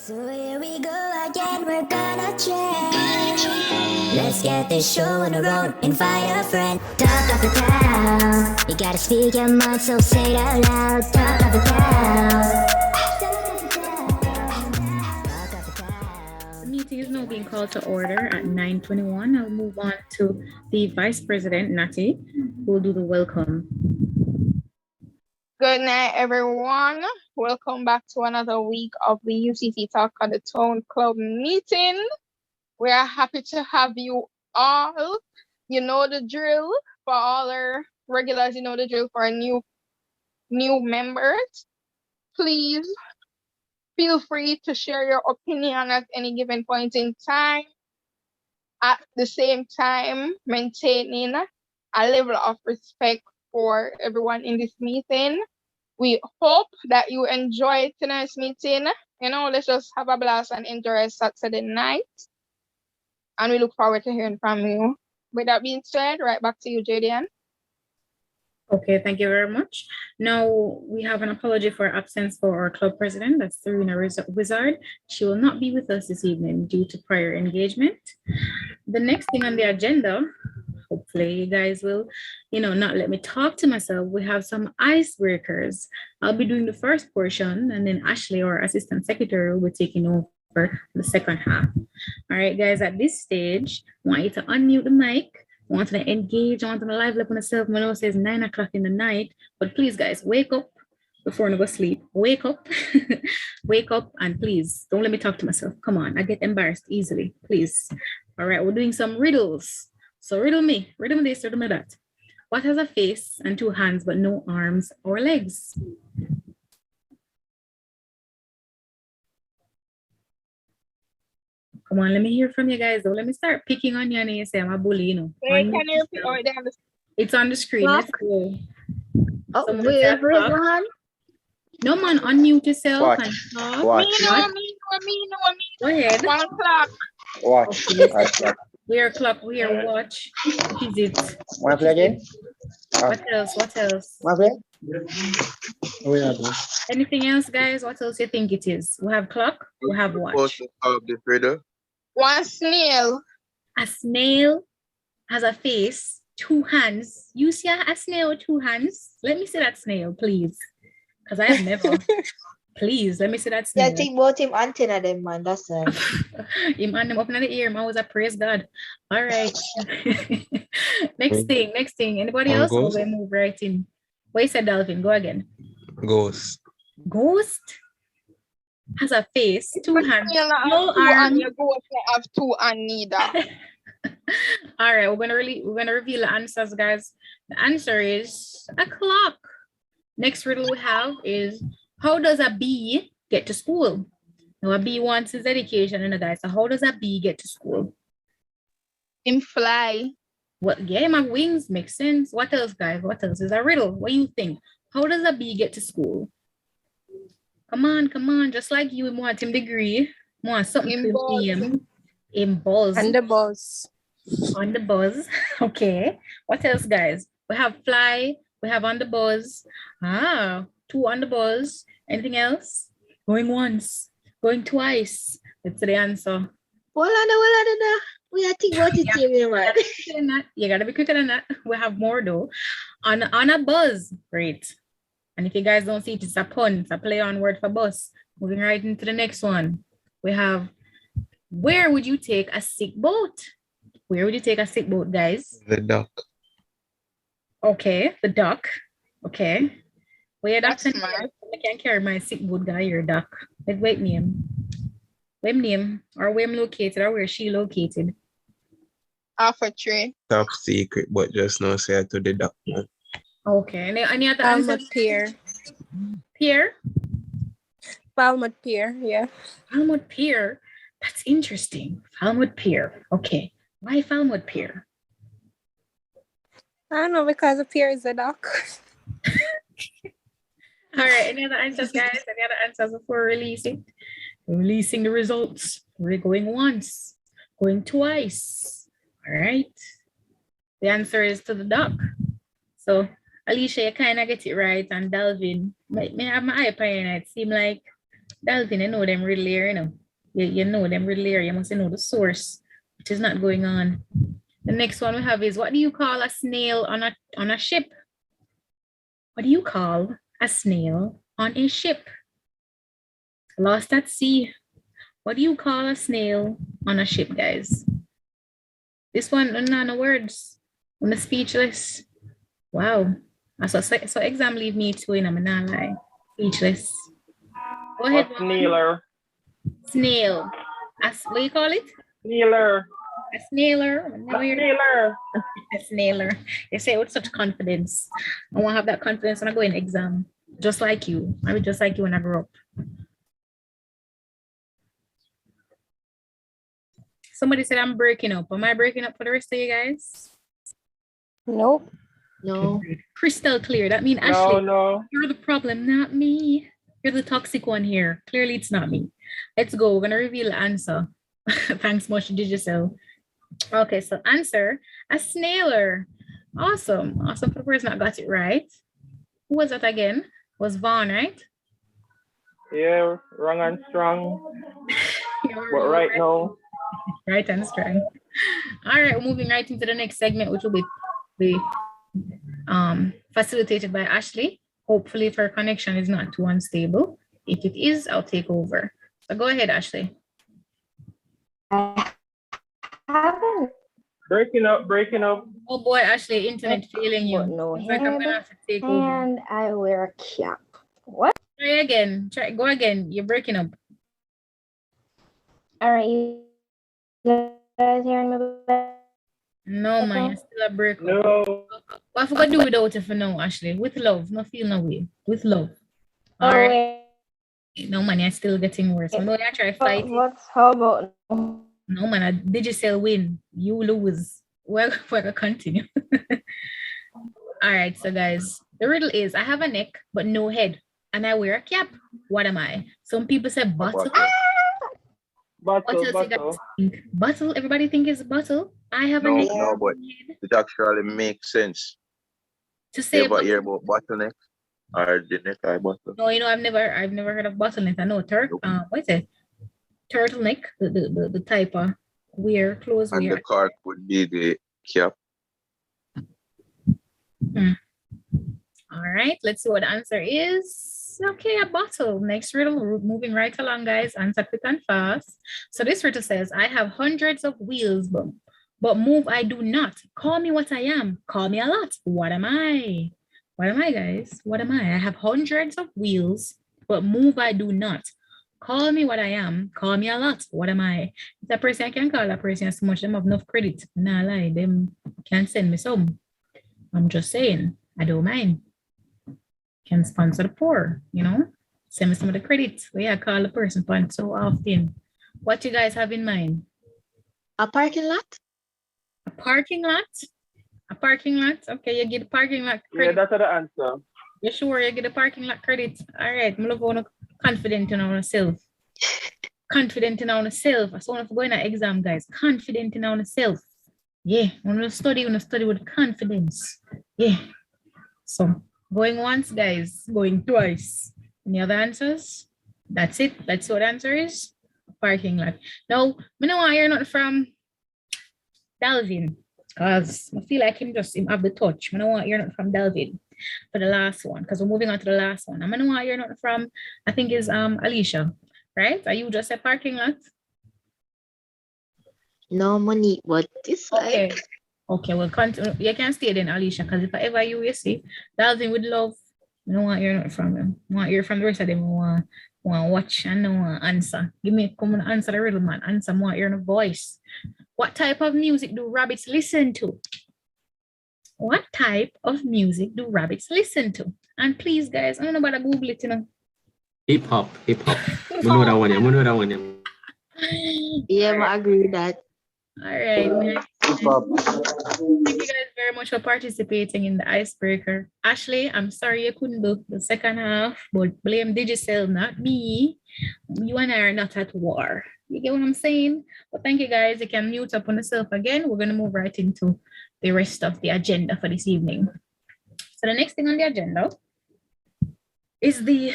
So here we go again, we're gonna change. Let's get this show on the road, invite a friend. Talk of the town, you gotta speak your mind, so say it out loud. Talk of the town. The meeting is now being called to order at 9:21. I'll move on to the Vice President, Natty, who will do the welcome. Good night, everyone. Welcome back to another week of the UCT Talk of the Town Club meeting. We are happy to have you all. You know the drill. For all our regulars, you know the drill. For our new members, please feel free to share your opinion at any given point in time. At the same time, maintaining a level of respect for everyone in this meeting. We hope that you enjoy tonight's meeting. You know, let's just have a blast and enjoy a Saturday night. And we look forward to hearing from you. With that being said, right back to you, JDN. Okay, thank you very much. Now we have an apology for absence for our club president, that's Serena Wizard. She will not be with us this evening due to prior engagement. The next thing on the agenda, hopefully you guys will, not let me talk to myself. We have some icebreakers. I'll be doing the first portion, and then Ashley, our assistant secretary, will be taking over the second half. All right, guys, at this stage, I want you to unmute the mic. I want to engage, I want to live up on yourself. My nose says 9 o'clock in the night, but please, guys, wake up before I go sleep. Wake up, wake up, and please don't let me talk to myself. Come on, I get embarrassed easily, please. All right, we're doing some riddles. So riddle me this, riddle me that. What has a face and 2 hands but no arms or legs? Come on, let me hear from you guys. Though. Let me start picking on you and you say I'm a bully, It's on the screen. Clock. Let's go. Oh, wait, raise my hand. No, man, unmute yourself. Watch. And talk. Watch. Me. Go ahead. 1 o'clock. Watch. Okay. We're clock, we're watch. What is it? Wanna play again? What else? What else? Wanna play? Anything else, guys? What else you think it is? We have clock, we have watch. The riddle. 1 snail. A snail has a face, 2 hands. You see a snail with 2 hands? Let me see that snail, please. Because I have never. Please, let me see that snail. Yeah, think about him antenna them, man. That's right. Him and them up in the ear, man, was a praise God. All right. Next thing. Anybody else? Or we move right in. What you said, Dalvin? Go again. Ghost. Ghost has a face, 2 hands, no And arms. your ghost have 2 and neither. All right, we're gonna reveal the answers, guys. The answer is a clock. Next riddle we have is, how does a bee get to school? Now a bee wants his education, guys. So how does a bee get to school? Him fly. What? Yeah, my wings make sense. What else, guys? What else is a riddle? What do you think? How does a bee get to school? Come on. Just like you want him degree. Want something to him. In buzz. And the buzz. On the buzz. Okay. What else, guys? We have fly. We have on the buzz. 2 on the buzz. Anything else? Going once. Going twice. That's the answer. We are thinking about it here, man. You gotta be quicker than that. We have more though. On a buzz. Great. And if you guys don't see it, it's a pun. It's a play on word for bus. Moving right into the next one. We have, where would you take a sick boat? Where would you take a sick boat, guys? The duck. Okay, the duck. Okay. Where That's that's smart. I can't carry my sick boat guy or duck. Let's wait name. Where name or where I'm located or where she located. Half a tree. Top secret, but just no say to the duck. Man. Okay. Any other Falmouth answers? Pier. Pier? Falmouth Pier, yeah. Falmouth Pier. That's interesting. Falmouth Pier. Okay. Why Falmouth Pier? I don't know, because the pier is a dock. All right. Any other answers, guys? Any other answers before releasing? Releasing the results. We're going once. Going twice. All right. The answer is to the duck. So, Alicia, you kind of get it right. And Dalvin, may have my eye upon you. It seemed like Dalvin, you know them really here, you know. You know them really here. You must know the source, which is not going on. The next one we have is, what do you call a snail on a ship? What do you call a snail on a ship? Lost at sea. What do you call a snail on a ship, guys? This one, no words. I'm speechless. Wow. So exam leave me too, and I'm not lie. Speechless. Go ahead. A snailer. Snail. What you call it? Snailer. A snailer. A snailer. A snailer. You say it with such confidence. I want to have that confidence when I go in exam. Just like you. I mean, just like you when I grew up. Somebody said I'm breaking up. Am I breaking up for the rest of you guys? Nope. No. Crystal clear. That means Ashley, No. you're the problem, not me. You're the toxic one here. Clearly, it's not me. Let's go. We're going to reveal the answer. Thanks much, Digicel. Okay, so answer, a snailer. Awesome. Awesome for the person that got it right. Who was that again? Was Vaughn, right? Yeah, wrong and strong. But right now. Right and strong. All right, we're moving right into the next segment, which will be facilitated by Ashley. Hopefully, if her connection is not too unstable. If it is, I'll take over. So go ahead, Ashley. I haven't. Breaking up. Oh boy, Ashley, internet failing you. No It's like I'm gonna have to take over. And I wear a cap. What? Try again. Go again. You're breaking up. All right, you guys hearing me? No, man, you're still a break up. No. What if we gonna do without it for now, Ashley? With love, no feel no way. With love. All right. No, man, you're still getting worse. I'm gonna try fight it. How about? No, man, Digicel win. You lose. Well, we're gonna continue. All right, so guys, the riddle is, I have a neck but no head, and I wear a cap. What am I? Some people say bottle. What else you guys think? Bottle? Everybody think it's a bottle? I have a neck. No, but it actually makes sense. To say You ever hear about bottleneck or the necktie bottle? No, you know, I've never heard of bottleneck. I know what is it? Turtleneck, the type of clothes And wear. the cork would be the cap. All right, let's see what the answer is. Okay, a bottle. Next riddle, moving right along, guys. Answer quick and fast. So this riddle says, I have hundreds of wheels, but move I do not. Call me what I am. Call me a lot. What am I? What am I, guys? What am I? I have hundreds of wheels, but move I do not. Call me what I am. Call me a lot. What am I? If that person I can call that person so much, them have enough credit. Nah, lie. Them can send me some. I'm just saying, I don't mind. Can sponsor the poor, you know? Send me some of the credit. But yeah, call the person so often. What you guys have in mind? A parking lot? A parking lot? A parking lot? Okay, you get the parking lot credit. Yeah, that's the answer. You sure you get the parking lot credit? All right, I'm looking confident in ourselves. Confident in ourselves. I want to go in an exam, guys. Confident in ourselves. Yeah, when you study with confidence. Yeah. So going once, guys, going twice. Any other answers? That's it. Let's see what the answer is. Parking lot. Now, I don't want to hear nothing from Dalvin, because I feel like him have the touch. I don't want to hear nothing from Dalvin for the last one, because we're moving on to the last one. I'm going to want to hear nothing from, I think is Alicia, right? Are you just a parking lot? No money, but this Okay. like Okay, well, continue. You can stay then, Alicia, because if I ever you see, Dalvin would love, I don't want to hear nothing from him. I want to hear from the rest of them. I want to watch and I want to answer. Come and answer the riddle, man. Answer, I want to hear the voice. What type of music do rabbits listen to? What type of music do rabbits listen to? And please, guys, I don't know about the Google it, you know. Hip hop. I know that one. yeah, I agree with that. All right. Thank you guys very much for participating in the icebreaker. Ashley, I'm sorry you couldn't do the second half, but blame Digicel, not me. You and I are not at war. You get what I'm saying? But thank you guys. You can mute up on yourself again. We're going to move right into the rest of the agenda for this evening. So the next thing on the agenda is the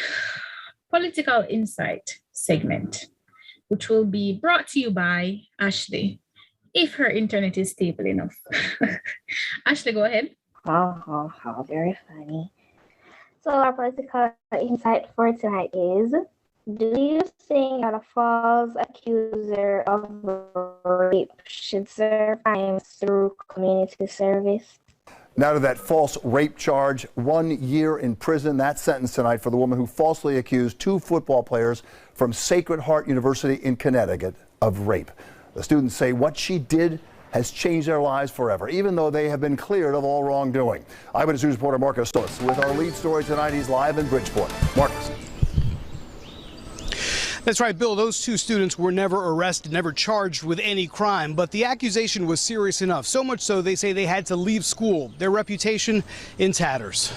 political insight segment, which will be brought to you by Ashley, if her internet is stable enough. Ashley, go ahead. Very funny. So our political insight for tonight is, do you think that a false accuser of rape should serve time through community service? Now to that false rape charge, 1 year in prison. That sentence tonight for the woman who falsely accused 2 football players from Sacred Heart University in Connecticut of rape. The students say what she did has changed their lives forever, even though they have been cleared of all wrongdoing. Eyewitness News reporter Marcus Solis with our lead story tonight. He's live in Bridgeport. Marcus. That's right, Bill. Those 2 students were never arrested, never charged with any crime, but the accusation was serious enough. So much so they say they had to leave school. Their reputation in tatters.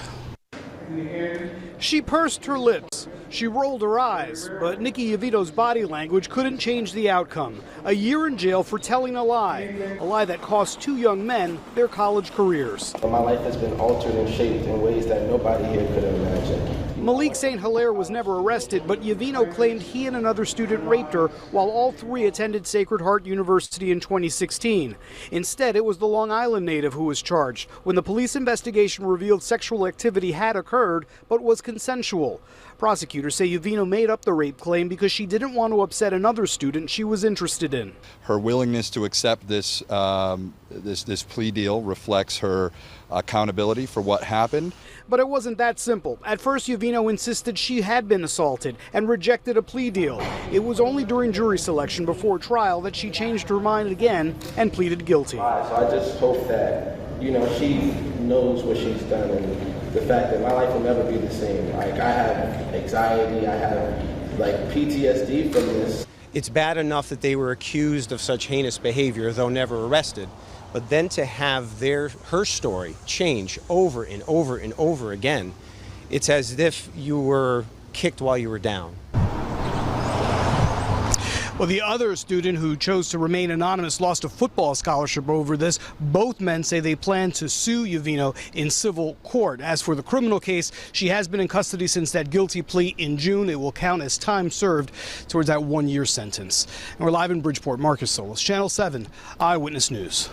She pursed her lips. She rolled her eyes, but Nikki Yavito's body language couldn't change the outcome. A year in jail for telling a lie that cost 2 young men their college careers. My life has been altered and shaped in ways that nobody here could have imagined. Malik St. Hilaire was never arrested, but Yavino claimed he and another student raped her while all 3 attended Sacred Heart University in 2016. Instead, it was the Long Island native who was charged when the police investigation revealed sexual activity had occurred but was consensual. Prosecutors say Yavino made up the rape claim because she didn't want to upset another student she was interested in. Her willingness to accept this plea deal reflects her accountability for what happened. But it wasn't that simple. At first, Yavino insisted she had been assaulted and rejected a plea deal. It was only during jury selection before trial that she changed her mind again and pleaded guilty. So I just hope that, she knows what she's done, and the fact that my life will never be the same. Like, I have anxiety, I have PTSD from this. It's bad enough that they were accused of such heinous behavior, though never arrested. But then to have her story change over and over and over again, it's as if you were kicked while you were down. Well, the other student who chose to remain anonymous lost a football scholarship over this. Both men say they plan to sue Yavino in civil court. As for the criminal case, she has been in custody since that guilty plea in June. It will count as time served towards that 1-year sentence. And we're live in Bridgeport. Marcus Solis, Channel 7 Eyewitness News.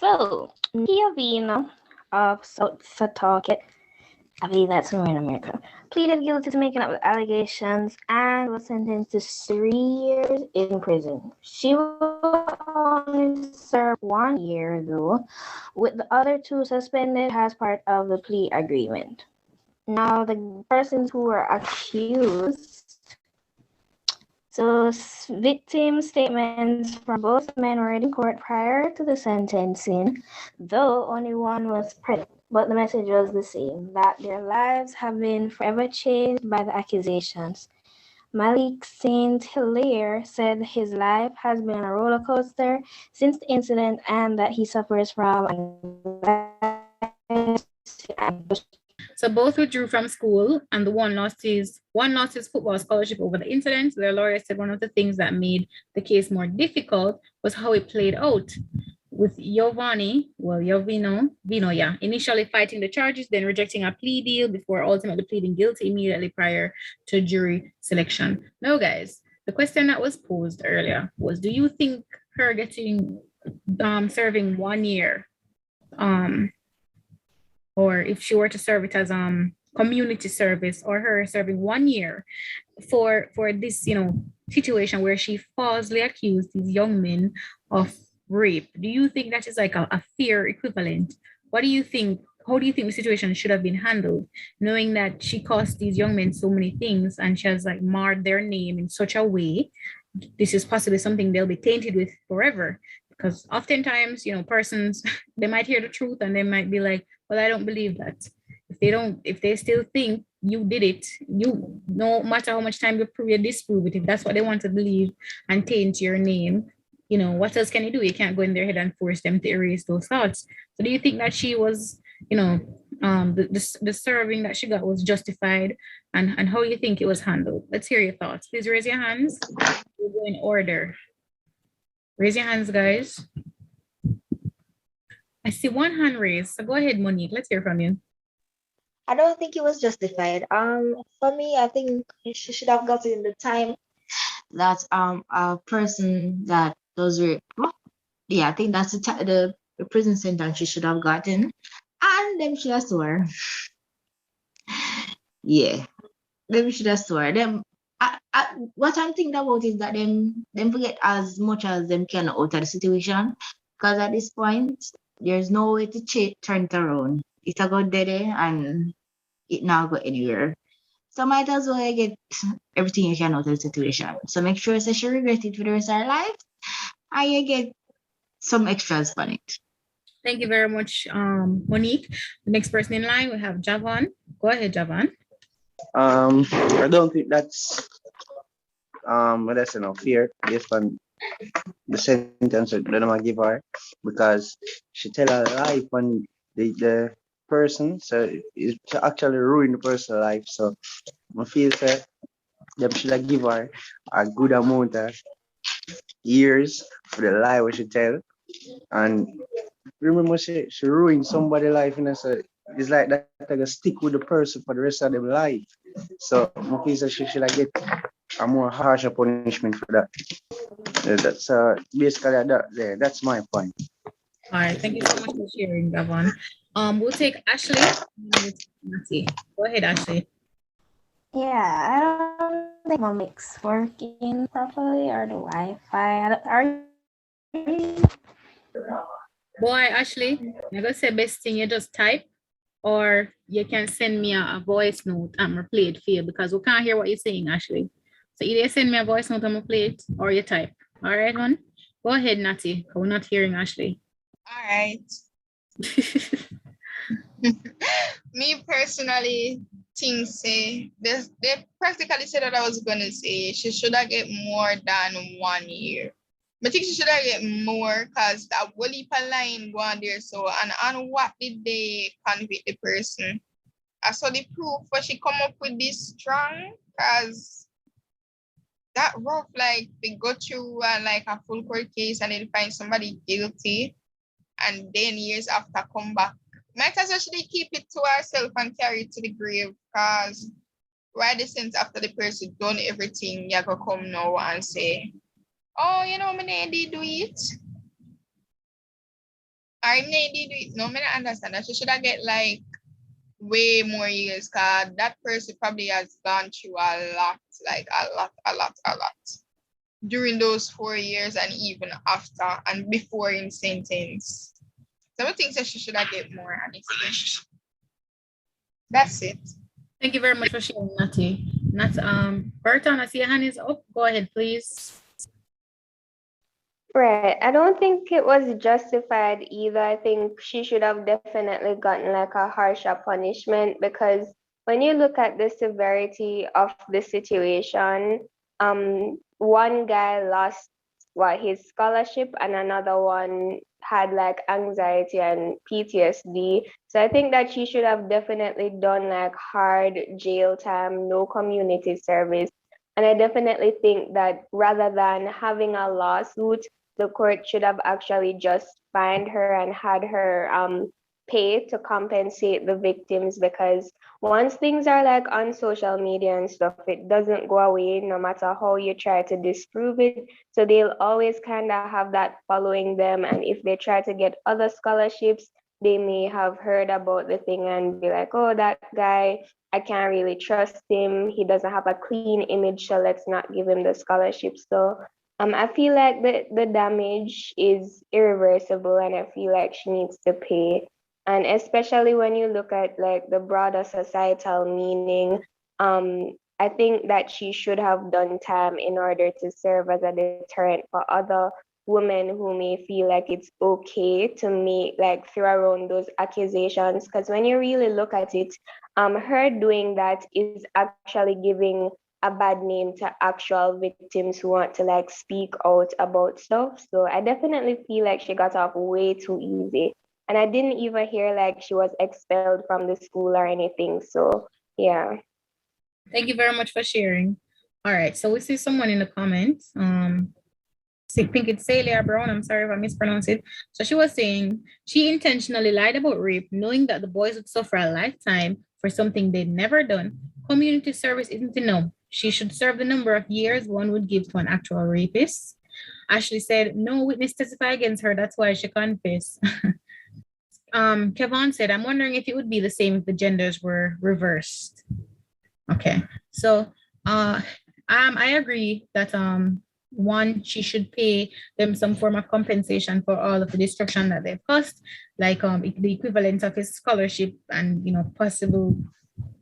So, Yavino of Setauket, I believe that's in America, pleaded guilty to making up the allegations and was sentenced to 3 years in prison. She will only serve 1 year, though, with the other 2 suspended as part of the plea agreement. Now, the persons who were accused, so victim statements from both men were in court prior to the sentencing, though only one was present. But the message was the same, that their lives have been forever changed by the accusations. Malik St. Hilaire said his life has been a roller coaster since the incident and that he suffers from anxiety. So both withdrew from school, and the one lost his football scholarship over the incident. Their lawyer said one of the things that made the case more difficult was how it played out, with Vino, initially fighting the charges, then rejecting a plea deal before ultimately pleading guilty immediately prior to jury selection. Now, guys, the question that was posed earlier was, do you think her getting serving 1 year, or if she were to serve it as community service, or her serving 1 year for this situation where she falsely accused these young men of rape, do you think that is like a fair equivalent? What do you think? How do you think the situation should have been handled, knowing that she cost these young men so many things and she has marred their name in such a way? This is possibly something they'll be tainted with forever, because oftentimes, persons, they might hear the truth and they might be like, well, I don't believe that. If they still think you did it, no matter how much time you prove or disprove it, if that's what they want to believe and taint your name, what else can you do? You can't go in their head and force them to erase those thoughts. So do you think that she was, the serving that she got was justified, and how you think it was handled? Let's hear your thoughts. Please raise your hands. We'll go in order. Raise your hands, guys. I see one hand raised. So go ahead, Monique. Let's hear from you. I don't think it was justified. For me, I think she should have gotten the time that a person that does rape. Yeah, I think that's the prison sentence she should have gotten, and them should have swear. Yeah, them should have swear. Them. What I'm thinking about is that them forget as much as them can out of the situation, because at this point there's no way to turn it around. It's a good day and it not go anywhere. So might as well get everything you can out of the situation. So make sure that she regret it for the rest of her life and you get some extras on it. Thank you very much, Monique. The next person in line, we have Javon. Go ahead, Javon. I don't think that's enough fear based on the sentence that I'm gonna give her because she tell a lie on the person, so it actually ruin the person's life. So I feel that them should have give her a good amount of years for the lie what she tell. And remember she ruined somebody's life, you know, so it's like that like stick with the person for the rest of their life. So I feel that she should have get a more harsher punishment for that. That's basically that's my point. All right, thank you so much for sharing, Javon. We'll take Ashley. Go ahead, Ashley. Yeah, I don't think my mic's working properly or the Wi-Fi. Boy, Ashley, I'm gonna say best thing you just type, or you can send me a voice note. I'm gonna play it for you because we can't hear what you're saying, Ashley. So either send me a voice note, I'm gonna play it, or you type. All right, hon. Go ahead, Natty. We're not hearing Ashley. All right. Me personally think they practically said what I was gonna say. She should have get more than 1 year. I think she should have get more because that will heap a line go on there. So and what did they convict the person? I saw the proof but she come up with this strong because that rough like they go through like a full court case and then find somebody guilty and then years after come back. Might as well she keep it to herself and carry it to the grave because right the sense after the person done everything, you go come now and say, oh, you know, me did do it. I did do it. No, me not understand that. She should have get like way more years because that person probably has gone through a lot, like a lot during those 4 years and even after and before in sentence. So I think that she should have get more honestly. That's it. Thank you very much for sharing, Natty. Burton, I see your hand is up. Go ahead, please. Right. I don't think it was justified either. I think she should have definitely gotten like a harsher punishment because when you look at the severity of the situation, one guy lost his scholarship and another one had like anxiety and PTSD. So I think that she should have definitely done like hard jail time, no community service. And I definitely think that rather than having a lawsuit, the court should have actually just fined her and had her pay to compensate the victims because once things are like on social media and stuff, it doesn't go away no matter how you try to disprove it. So they'll always kind of have that following them. And if they try to get other scholarships, they may have heard about the thing and be like, oh, that guy, I can't really trust him. He doesn't have a clean image, so let's not give him the scholarship. So I feel like the damage is irreversible and I feel like she needs to pay. And especially when you look at like the broader societal meaning, I think that she should have done time in order to serve as a deterrent for other women who may feel like it's okay to make like throw around those accusations. Because when you really look at it, her doing that is actually giving a bad name to actual victims who want to like speak out about stuff. So I definitely feel like she got off way too easy. And I didn't even hear like she was expelled from the school or anything. So yeah. Thank you very much for sharing. All right, so we see someone in the comments. think it's Celia Brown. I'm sorry if I mispronounced it. So she was saying she intentionally lied about rape, knowing that the boys would suffer a lifetime for something they'd never done. Community service isn't enough. She should serve the number of years one would give to an actual rapist. Ashley said, no witness testify against her. That's why she confessed. Kevon said, I'm wondering if it would be the same if the genders were reversed. Okay. So I agree that one, she should pay them some form of compensation for all of the destruction that they've caused, like the equivalent of his scholarship and possible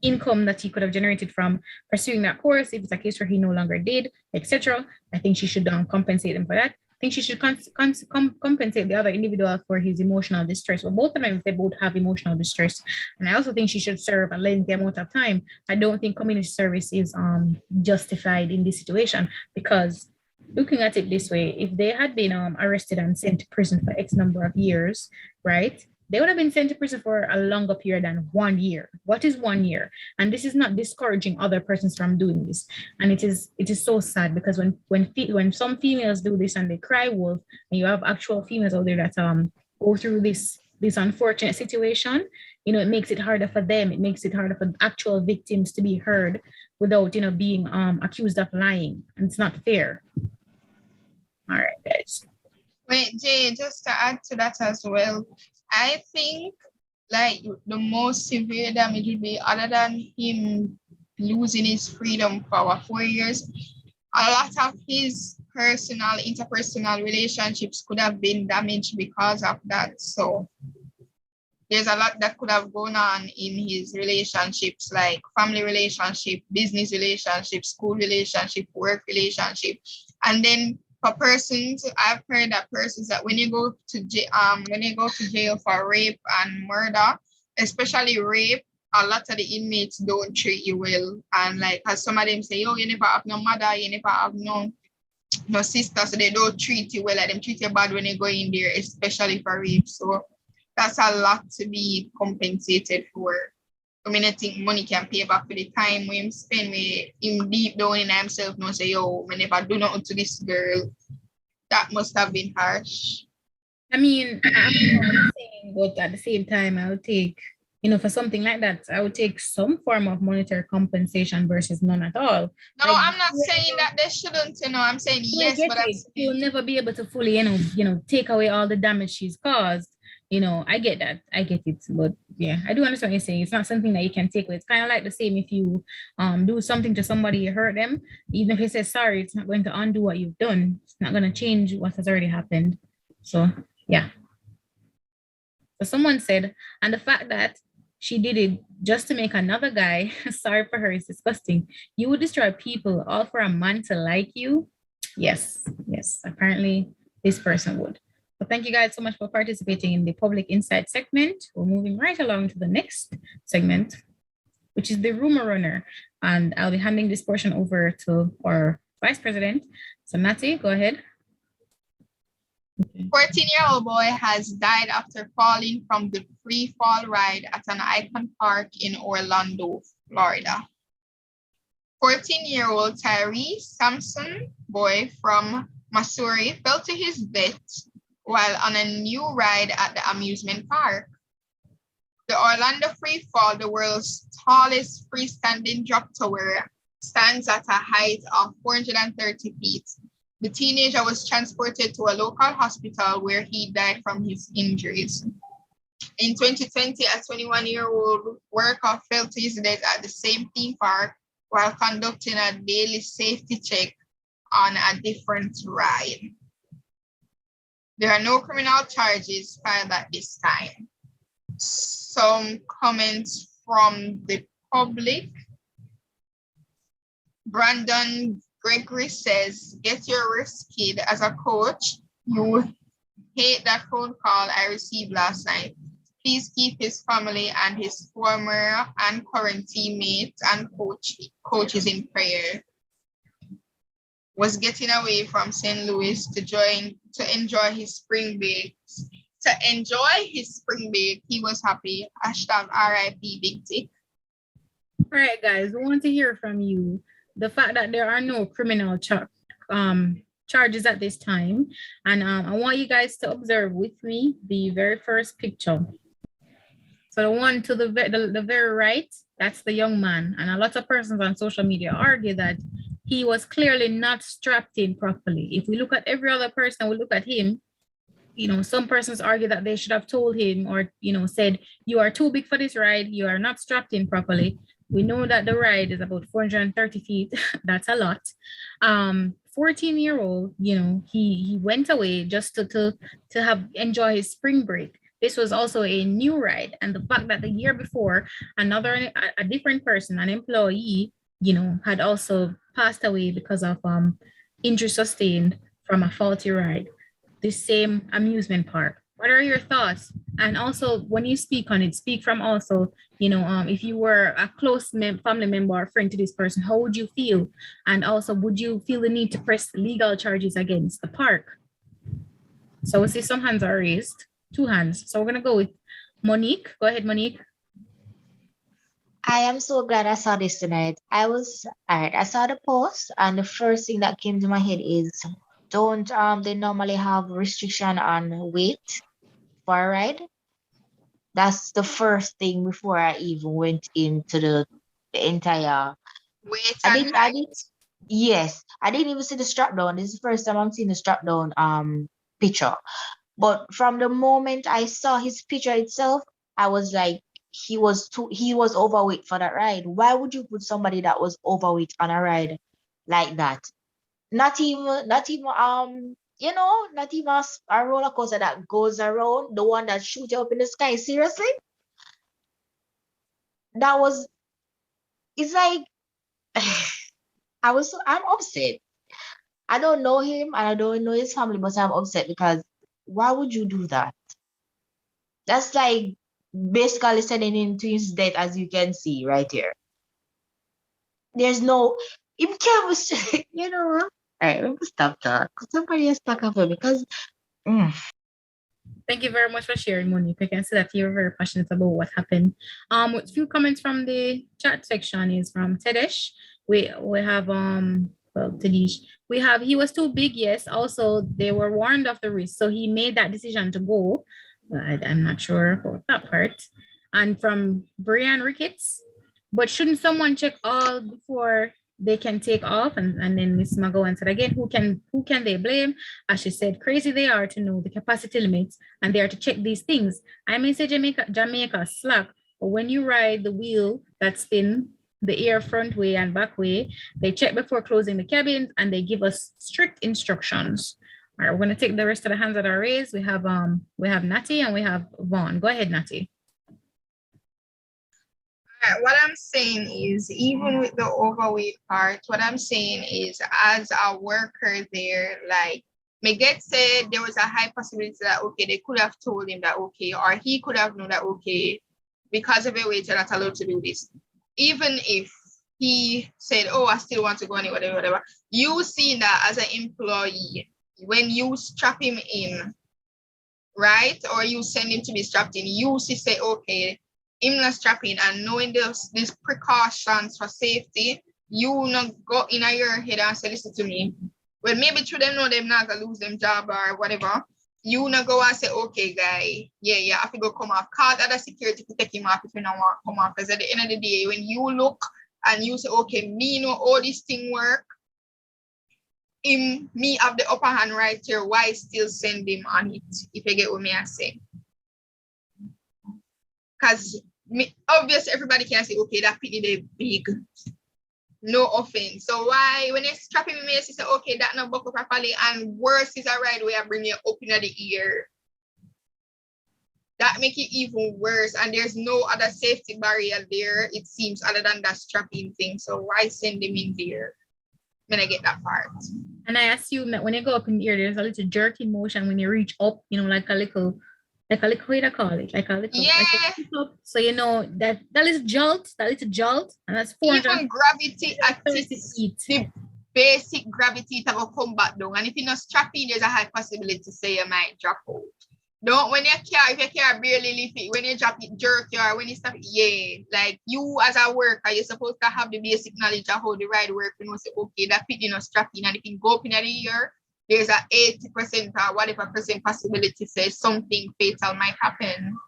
income that he could have generated from pursuing that course if it's a case where he no longer did, etc. I think she should compensate him for that. I think she should compensate the other individual for his emotional distress. Well, both of them, if they both have emotional distress. And I also think she should serve a lengthy amount of time. I don't think community service is justified in this situation, because looking at it this way, if they had been arrested and sent to prison for X number of years, right? They would have been sent to prison for a longer period than 1 year. What is 1 year? And this is not discouraging other persons from doing this. And it is so sad, because when some females do this and they cry wolf, and you have actual females out there that go through this unfortunate situation, it makes it harder for them. It makes it harder for actual victims to be heard without being accused of lying. And it's not fair. All right, guys. Wait, Jay, just to add to that as well, I think like the most severe damage would be, other than him losing his freedom for our 4 years, a lot of his interpersonal relationships could have been damaged because of that. So there's a lot that could have gone on in his relationships, like family relationship, business relationship, school relationship, work relationship. And then for persons, I've heard that persons that when you go to jail for rape and murder, especially rape, a lot of the inmates don't treat you well. And like, as some of them say, oh, you never have no mother, you never have no sister, so they don't treat you well. Like, them treat you bad when you go in there, especially for rape. So that's a lot to be compensated for. I mean, I think money can pay back for the time we him spend with him deep down in himself. No, say, yo, I never do nothing to this girl. That must have been harsh. I mean, I'm saying, but at the same time, I would take, for something like that, I would take some form of monetary compensation versus none at all. No, I'm not saying that they shouldn't, I'm saying yes, but you'll never be able to fully, take away all the damage she's caused. I get that. I get it. But yeah, I do understand what you're saying. It's not something that you can take away. It's kind of like the same if you do something to somebody, you hurt them. Even if you say sorry, it's not going to undo what you've done. It's not going to change what has already happened. So yeah. So someone said, and the fact that she did it just to make another guy sorry for her is disgusting. You would destroy people all for a man to like you? Yes. Apparently this person would. So thank you guys so much for participating in the Public Insight segment. We're moving right along to the next segment, which is the Rumour Runner. And I'll be handing this portion over to our Vice President. So Natty, go ahead. 14-year-old boy has died after falling from the free fall ride at an Icon Park in Orlando, Florida. 14-year-old Tyree Sampson boy from Missouri fell to his death while on a new ride at the amusement park. The Orlando Free Fall, the world's tallest freestanding drop tower, stands at a height of 430 feet. The teenager was transported to a local hospital where he died from his injuries. In 2020, a 21-year-old worker fell to his death at the same theme park while conducting a daily safety check on a different ride. There are no criminal charges filed at this time. Some comments from the public. Brandon Gregory says, get your wrist, kid. As a coach, you hate that phone call I received last night. Please keep his family and his former and current teammates and coaches in prayer. Was getting away from St. Louis to enjoy his spring break. He was happy. Hashtag RIP Big Tick. All right, guys, we want to hear from you. The fact that there are no criminal charges at this time. And I want you guys to observe with me the very first picture. So the one to the very right, that's the young man. And a lot of persons on social media argue that he was clearly not strapped in properly. If we look at every other person, we look at him, you know, some persons argue that they should have told him or, you know, said, you are too big for this ride. You are not strapped in properly. We know that the ride is about 430 feet. That's a lot. 14-year-old, you know, he went away just to have enjoy his spring break. This was also a new ride. And the fact that the year before, a different person, an employee, you know, had also passed away because of injury sustained from a faulty ride. This same amusement park. What are your thoughts? And also, when you speak on it, speak from also, you know, if you were a close family member or friend to this person, how would you feel? And also, would you feel the need to press legal charges against the park? So we see some hands are raised, 2 hands. So we're gonna go with Monique. Go ahead, Monique. I am so glad I saw this tonight. I saw the post, and the first thing that came to my head is, don't they normally have restriction on weight for a ride? That's the first thing before I even went into the entire Wait I and did yes, I didn't even see the strap down. This is the first time I'm seeing the strap down picture. But from the moment I saw his picture itself, I was like, he was overweight for that ride. Why would you put somebody that was overweight on a ride like that? Not even you know, not even a roller coaster that goes around, the one that shoots up in the sky. Seriously? It's like I'm upset. I don't know him and I don't know his family, but I'm upset because why would you do that? That's like basically sending him to his death, as you can see right here. There's no, it can't, you know what? All right, let me stop that. Somebody has stuck up for me because. Thank you very much for sharing, Monique. I can see that you're very passionate about what happened. A few comments from the chat section is from Tedesh. We have Tedesh. We have, he was too big, yes. Also, they were warned of the risk, so he made that decision to go. I'm not sure about that part. And from Brian Ricketts, but shouldn't someone check all before they can take off? And then Miss Mago answered again, who can they blame? As she said, crazy they are to know the capacity limits and they are to check these things. I may say Jamaica slack, but when you ride the wheel that spin the air front way and back way, they check before closing the cabins and they give us strict instructions. All right, we're gonna take the rest of the hands that are raised. We have Natty and we have Vaughn. Go ahead, Natty. What I'm saying is, even with the overweight part, what I'm saying is, as a worker there, like Meget said, there was a high possibility that, okay, they could have told him that, okay, or he could have known that, okay, because of your weight, you're not allowed to do this. Even if he said, oh, I still want to go anywhere, whatever, you see that as an employee, when you strap him in, right, or you send him to be strapped in, you see, say, okay, him not strapping, and knowing these precautions for safety, you not go in your head and say, listen to me. Well, maybe through them know them not gonna lose them job or whatever. You not go and say, okay, guy, yeah, I have to go come off. Call other security to take him off if you don't want to come off. Because at the end of the day, when you look and you say, okay, me know all this thing work, me have the upper hand right here, why still send him on it? If you get what me I say. Because obviously everybody can say, okay, that pity they big. No offense. So why when they strapping me, you say, okay, that not buckle properly, and worse is a ride where I bring you up in the ear. That make it even worse. And there's no other safety barrier there, it seems, other than that strapping thing. So why send them in there? When I get that part. And I assume that when you go up in the air, there's a little jerking motion when you reach up, you know, like a little, what do you call it? Like a little, yeah. Like so you know that little jolt, and that's 400. Even gravity at the basic gravity that will come back down. And if you're not strapping, there's a high possibility to say you might drop out. Don't when if your car barely lift it, when you drop it, jerk you, or when you stop it, yeah. Like you as a worker, you're supposed to have the basic knowledge of how the ride works, you know, say, okay, that pit, you know, strapping, and if you go up in the ear, there's a 80% or whatever percent possibility say something fatal might happen.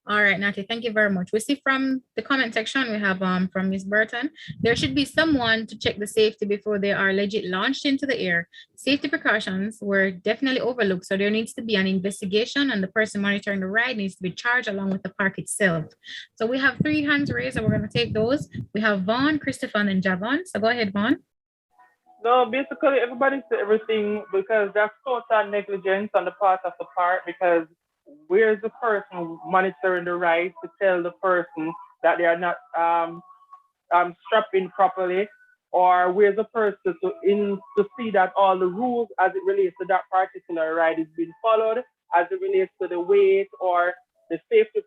All right, Natty, thank you very much. We see from the comment section, we have from Miss Burton, there should be someone to check the safety before they are legit launched into the air. Safety precautions were definitely overlooked, so there needs to be an investigation and the person monitoring the ride needs to be charged along with the park itself. So we have 3 hands raised and we're going to take those. We have Vaughn, Christopher, and Javon. So go ahead, Vaughn. No, basically everybody said everything because that's total negligence on the part of the park because where's the person monitoring the ride to tell the person that they are not strapping properly, or where's the person to see that all the rules as it relates to that particular ride is being followed, as it relates to the weight or the safety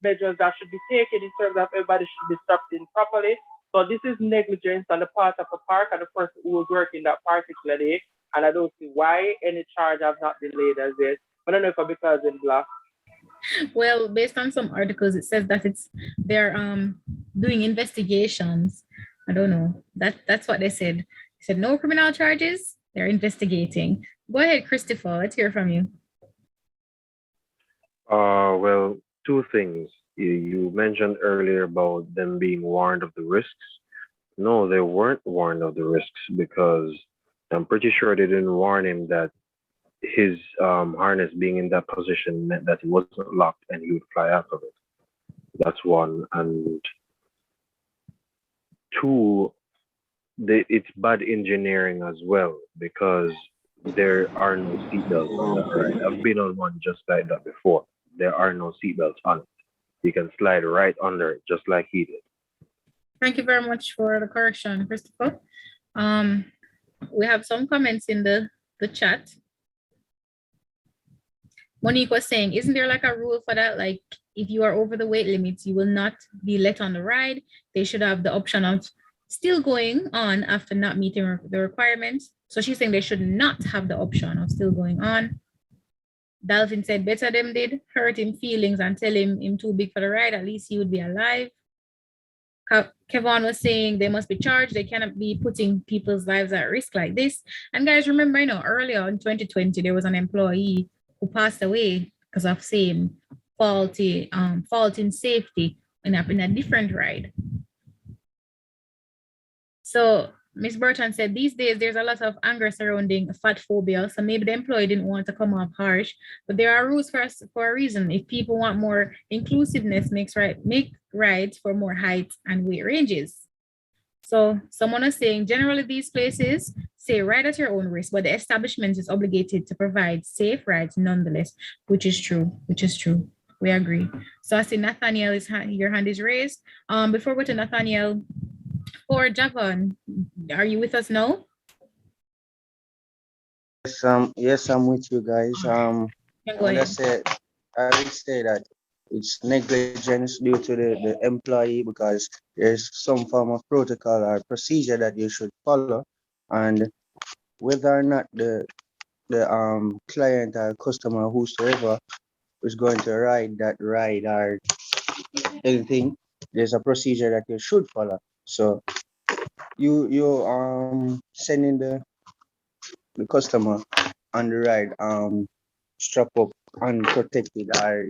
measures that should be taken in terms of everybody should be strapped in properly. So this is negligence on the part of the park and the person who was working that particular day, and I don't see why any charge has not been laid as yet. I don't know if it's because in black. Well, based on some articles, it says that they're doing investigations. I don't know. That's what they said. They said no criminal charges. They're investigating. Go ahead, Christopher. Let's hear from you. Well, 2 things. You mentioned earlier about them being warned of the risks. No, they weren't warned of the risks because I'm pretty sure they didn't warn him that his harness being in that position meant that it wasn't locked and he would fly out of it. That's 1. And 2, it's bad engineering as well because there are no seatbelts on that ride. I've been on one just like that before. There are no seatbelts on it. You can slide right under it just like he did. Thank you very much for the correction, Christopher. We have some comments in the chat. Monique was saying, isn't there like a rule for that? Like if you are over the weight limits, you will not be let on the ride. They should have the option of still going on after not meeting the requirements. So she's saying they should not have the option of still going on. Dalvin said, better them did hurt him feelings and tell him too big for the ride. At least he would be alive. Kevon was saying they must be charged. They cannot be putting people's lives at risk like this. And guys, remember, earlier in 2020, there was an employee who passed away because of same fault in safety in a different ride. So Ms. Burton said these days there's a lot of anger surrounding fat phobia. So maybe the employee didn't want to come off harsh, but there are rules for a reason. If people want more inclusiveness, make rides for more height and weight ranges. So someone is saying generally these places say ride at your own risk, but the establishment is obligated to provide safe rides nonetheless, which is true. We agree. So I see Nathaniel your hand is raised. Before we go to Nathaniel, or Javon, are you with us now? Yes, I'm with you guys. Go ahead. I would say that it's negligence due to the employee because there's some form of protocol or procedure that you should follow, and whether or not the client or customer whosoever is going to ride that ride or anything, there's a procedure that you should follow. So you sending the customer on the ride strap up unprotected or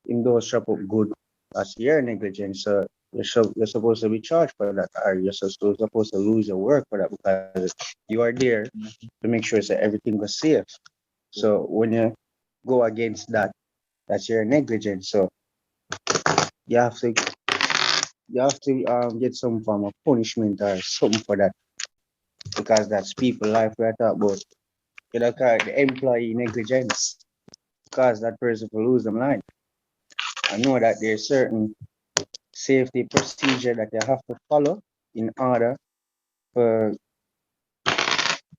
indoor strap up good, that's your negligence. So you're supposed to be charged for that, or you're supposed to lose your work for that because you are there to make sure that everything was safe. So when you go against that, that's your negligence. So you have to get some form of punishment or something for that because that's people life we're talking about. You know, the employee negligence cause that person to lose them life. I know that there's certain safety procedure that you have to follow in order for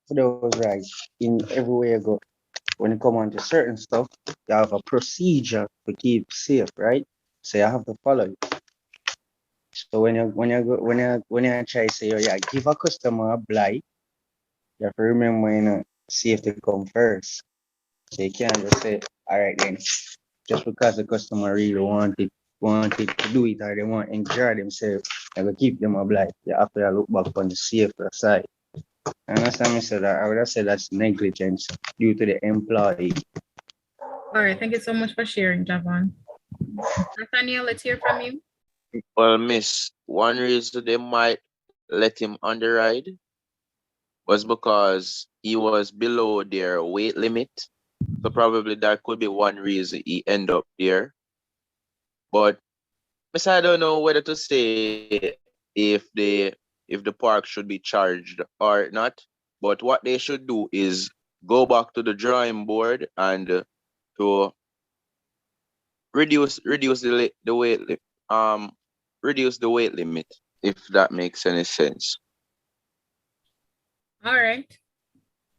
those rights in everywhere you go. When you come on to certain stuff, you have a procedure to keep safe, right? So you have to follow it. So when you try to say, oh yeah, give a customer a blight, you have to remember, safety come first. So you can't just say, all right then, just because the customer really wanted to do it or they want to enjoy themselves, I will keep them a blight. You have to look back on the safer side. Understand me, so that I would have said that's negligence due to the employee. All right, thank you so much for sharing, Javon. Nathaniel, let's hear from you. Well, miss, one reason they might let him on the ride was because he was below their weight limit. So probably that could be one reason he end up there. But miss, I don't know whether to say if the park should be charged or not. But what they should do is go back to the drawing board and to reduce the weight reduce the weight limit, if that makes any sense. All right.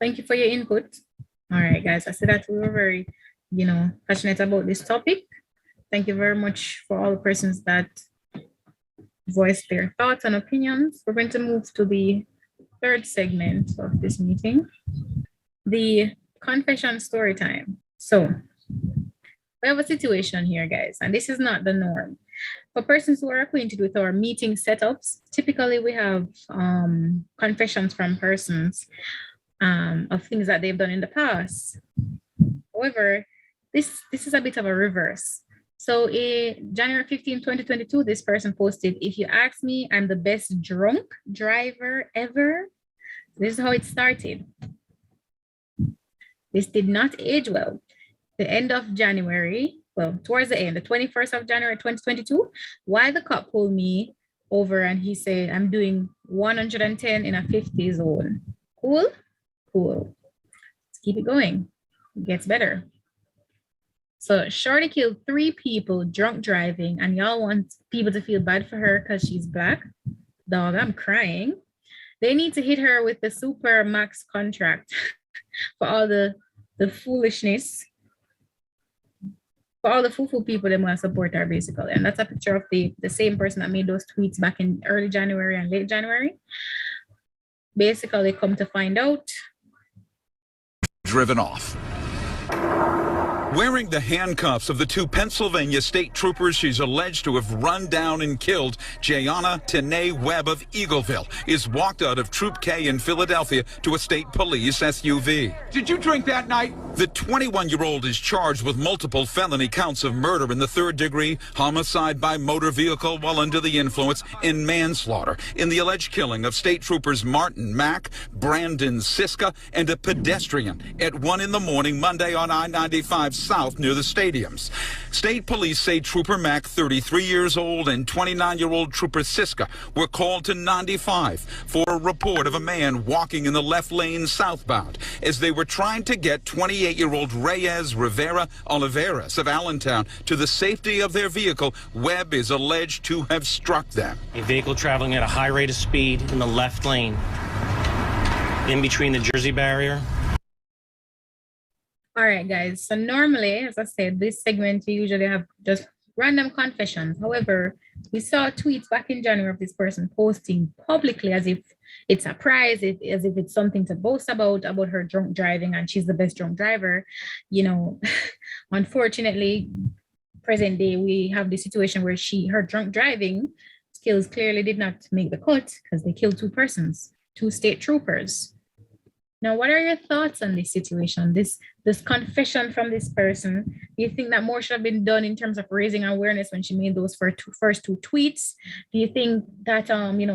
Thank you for your input. All right, guys. I said that we were very, passionate about this topic. Thank you very much for all the persons that voiced their thoughts and opinions. We're going to move to the third segment of this meeting, the confession story time. So we have a situation here, guys, and this is not the norm. For persons who are acquainted with our meeting setups, typically we have confessions from persons of things that they've done in the past. However, this is a bit of a reverse. So January 15, 2022, this person posted, "If you ask me, I'm the best drunk driver ever." This is how it started. This did not age well. The end of January, well, towards the end, the 21st of January, 2022, while the cop pulled me over and he said, "I'm doing 110 in a 50 zone." Cool? Cool. Let's keep it going. It gets better. So Shorty killed 3 people drunk driving, and y'all want people to feel bad for her because she's black? Dog, I'm crying. They need to hit her with the super max contract for all the foolishness. For all the foo-foo people that want to support her, basically. And that's a picture of the same person that made those tweets back in early January and late January. Basically, come to find out. Driven off. Wearing the handcuffs of the 2 Pennsylvania state troopers she's alleged to have run down and killed, Jayana Tanae Webb of Eagleville is walked out of Troop K in Philadelphia to a state police SUV. Did you drink that night? The 21-year-old is charged with multiple felony counts of murder in the 3rd degree, homicide by motor vehicle while under the influence, and manslaughter in the alleged killing of state troopers Martin Mack, Brandon Siska, and a pedestrian at 1 in the morning Monday on I-95 South near the stadiums. State police say Trooper Mack, 33 years old, and 29-year-old Trooper Siska were called to 95 for a report of a man walking in the left lane southbound as they were trying to get 28-year-old Reyes Rivera Oliveras of Allentown to the safety of their vehicle. Webb is alleged to have struck them. A vehicle traveling at a high rate of speed in the left lane in between the Jersey barrier. All right, guys. So normally, as I said, this segment, we usually have just random confessions. However, we saw tweets back in January of this person posting publicly as if it's a prize, as if it's something to boast about her drunk driving and she's the best drunk driver. Unfortunately, present day, we have the situation where her drunk driving skills clearly did not make the cut because they killed 2 persons, 2 state troopers. Now, what are your thoughts on this situation, this confession from this person? Do you think that more should have been done in terms of raising awareness when she made those first 2 tweets? Do you think that,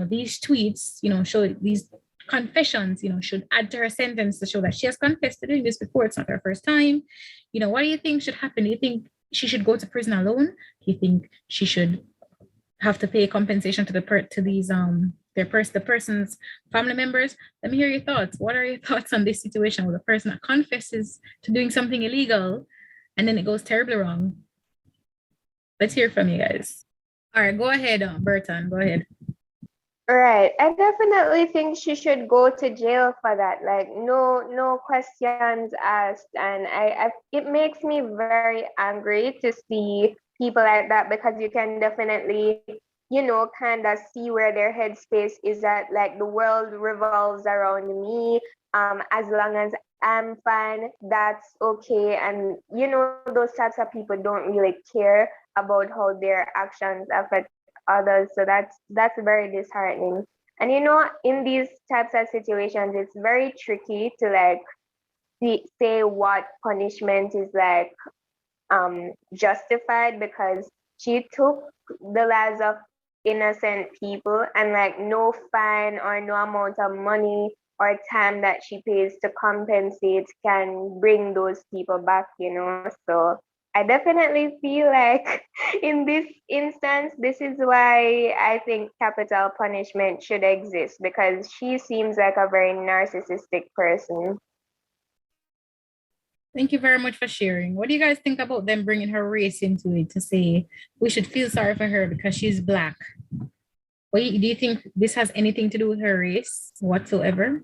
these tweets, show these confessions, should add to her sentence to show that she has confessed to doing this before? It's not her first time. What do you think should happen? Do you think she should go to prison alone? Do you think she should have to pay compensation to the person's family members? Let me hear your thoughts. What are your thoughts on this situation where the person that confesses to doing something illegal and then it goes terribly wrong? Let's hear from you guys. All right, go ahead, Burton. Go ahead. Right. I definitely think she should go to jail for that. Like no questions asked. And it makes me very angry to see people like that, because you can definitely, kind of see where their headspace is at. Like, the world revolves around me. As long as I'm fine, that's okay. And those types of people don't really care about how their actions affect others. So that's very disheartening. And in these types of situations, it's very tricky to like say what punishment is like justified, because she took the lives of innocent people, and like no fine or no amount of money or time that she pays to compensate can bring those people back. So I definitely feel like in this instance, this is why I think capital punishment should exist, because she seems like a very narcissistic person. Thank you very much for sharing. What do you guys think about them bringing her race into it to say we should feel sorry for her because she's Black? Do you think this has anything to do with her race whatsoever?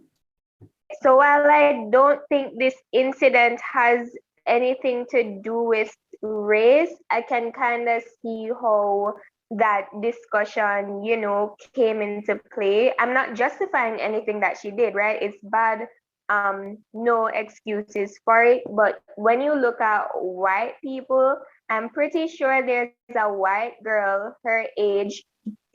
So while I don't think this incident has anything to do with race, I can kind of see how that discussion, came into play. I'm not justifying anything that she did, right? It's bad. No excuses for it. But when you look at white people, I'm pretty sure there's a white girl her age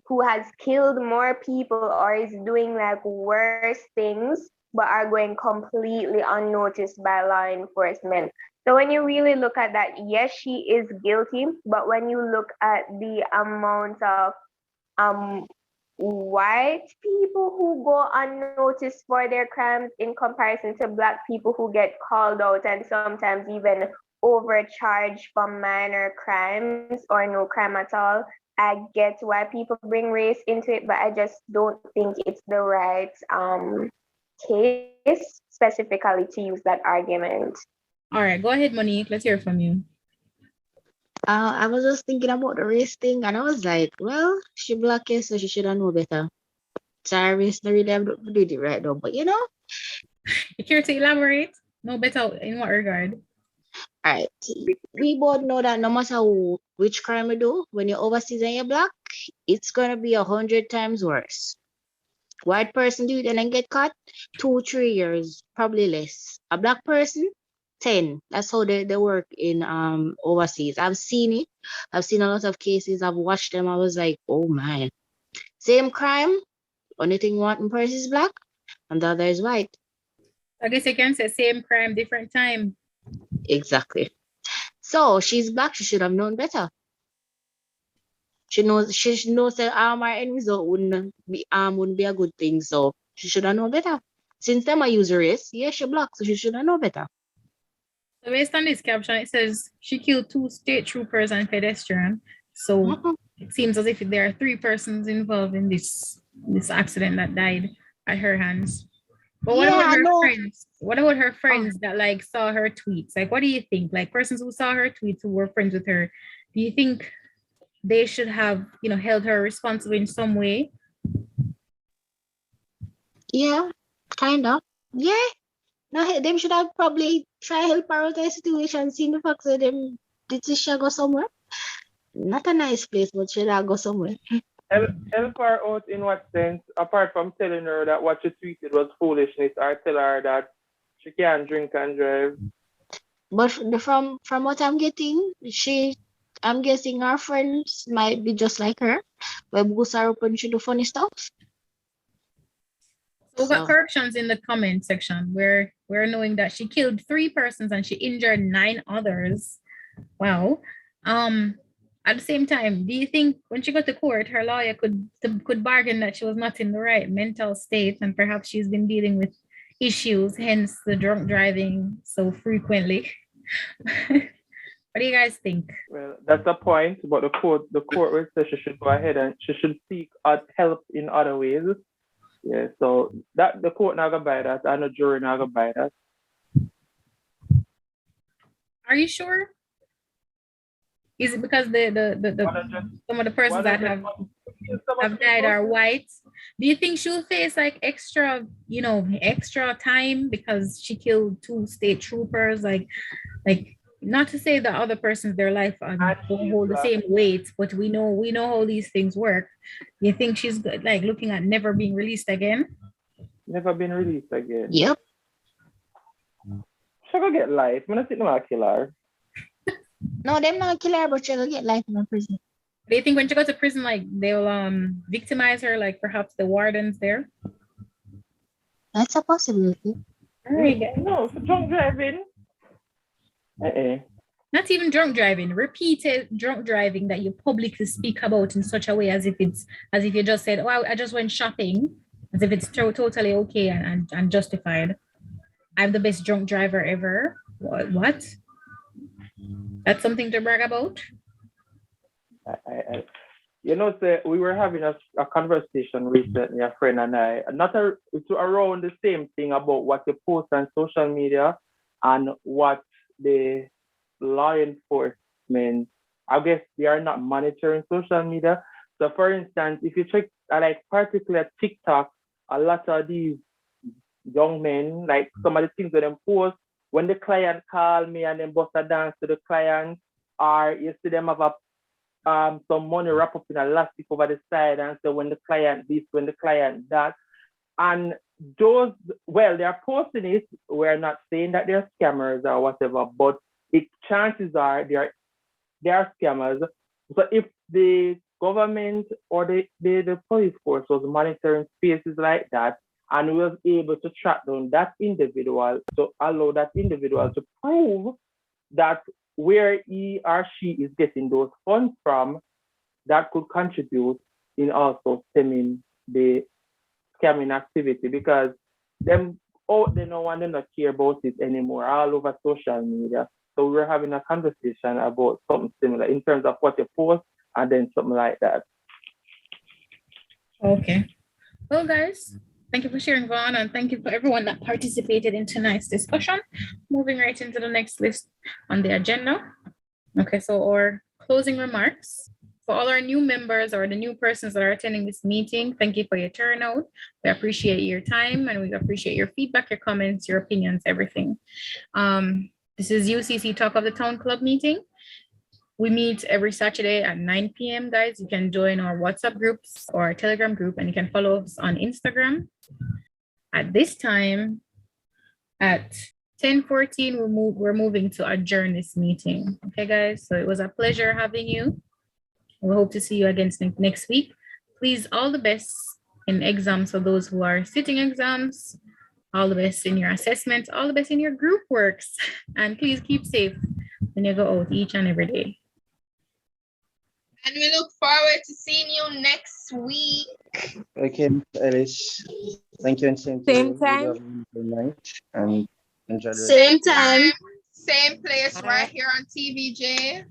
who has killed more people or is doing like worse things, but are going completely unnoticed by law enforcement. So when you really look at that, yes, she is guilty, but when you look at the amount of um white people who go unnoticed for their crimes in comparison to Black people who get called out and sometimes even overcharged for minor crimes or no crime at all, I get why people bring race into it, but I just don't think it's the right case specifically to use that argument. All right, go ahead, Monique. Let's hear from you. I was just thinking about the race thing, and I was like, well, she Black, so she should have known better. Sorry, race not really have to do it right now, but You care to elaborate? No better in what regard? all right. We both know that no matter which crime you do, when you're overseas and you're Black, it's gonna be 100 times worse. White person do it and then get caught, 2-3 years, probably less. A Black person, 10. That's how they work in overseas. I've seen it. I've seen a lot of cases. I've watched them. I was like, oh my. Same crime. Only thing one person is Black and the other is white. I guess you can say same crime, different time. Exactly. So she's Black. She should have known better. She knows that our end result wouldn't be a good thing. So she should have known better. Since them are user race, yeah, she Black, so she should have known better. So based on this caption, it says she killed 2 state troopers and pedestrian. So it seems as if there are 3 persons involved in this accident that died at her hands. But what about her friends? What about her friends that like saw her tweets? Like, what do you think? Like persons who saw her tweets who were friends with her, do you think they should have, held her responsible in some way? Yeah, kind of. Yeah. No, them should have probably try help her out of the situation, seeing the fact that them did she go somewhere. Not a nice place, but should have go somewhere. Help her out in what sense? Apart from telling her that what she tweeted was foolishness, or tell her that she can't drink and drive. But from what I'm getting, I'm guessing our friends might be just like her, where boosts are open to do funny stuff. So we got corrections in the comment section where we're knowing that she killed 3 persons and she injured 9 others. Wow. At the same time, do you think when she got to court, her lawyer could bargain that she was not in the right mental state and perhaps she's been dealing with issues, hence the drunk driving so frequently? What do you guys think? Well, that's a point, but the court will say she should go ahead and she should seek help in other ways. Yeah, so that the court not gonna buy that, and the jury not gonna buy that. Are you sure? Is it because some of the persons that have died are white? Do you think she'll face like extra time because she killed 2 state troopers? Like not to say that other persons, their life don't hold the same weight, but we know how these things work. You think she's like looking at never being released again? Never been released again. Yep. She gonna get life. I'm not think no kill her. No, them not kill her, but she'll get life in prison. Do you think when she goes to prison, like they'll victimize her, like perhaps the wardens there? That's a possibility. All right, guys. No, for drunk driving. Not even drunk driving, repeated drunk driving that you publicly speak about in such a way as if you just said, oh, I just went shopping, as if it's totally okay and justified. I'm the best drunk driver ever. What? That's something to brag about? You know, we were having a conversation recently, a friend and I, it's around the same thing about what you post on social media and what the law enforcement, I guess they are not monitoring social media. So for instance, if you check like particular TikTok, a lot of these young men, like some of the things that them post, when the client call me and then bust a dance to the client, or you see them have some money wrapped up in elastic over the side, and so when the client this, when the client that, and those, well, they are posting it. We're not saying that they're scammers or whatever, but chances are they are scammers. So if the government or the police force was monitoring spaces like that and was able to track down that individual, to allow that individual to prove that where he or she is getting those funds from, that could contribute in also stemming the scamming activity, because them out there no one not care about it anymore all over social media. So we're having a conversation about something similar in terms of what you post and then something like that. Okay. Well, guys, thank you for sharing, Vaughn, and thank you for everyone that participated in tonight's discussion. Moving right into the next list on the agenda. Okay, so our closing remarks. For all our new members or the new persons that are attending this meeting, thank you for your turnout. We appreciate your time and we appreciate your feedback, your comments, your opinions, everything. This is UCC Talk of the Town Club meeting. We meet every Saturday at 9 p.m. Guys, you can join our WhatsApp groups or our Telegram group, and you can follow us on Instagram. At this time, at 10:14, we're moving to adjourn this meeting. Okay, guys, so it was a pleasure having you. We hope to see you again next week. Please, all the best in exams for those who are sitting exams, all the best in your assessments, all the best in your group works, and please keep safe when you go out each and every day. And we look forward to seeing you next week. Okay, Alice. Thank you, and same time. Good night and enjoy the Same time. Same place right here on TVJ.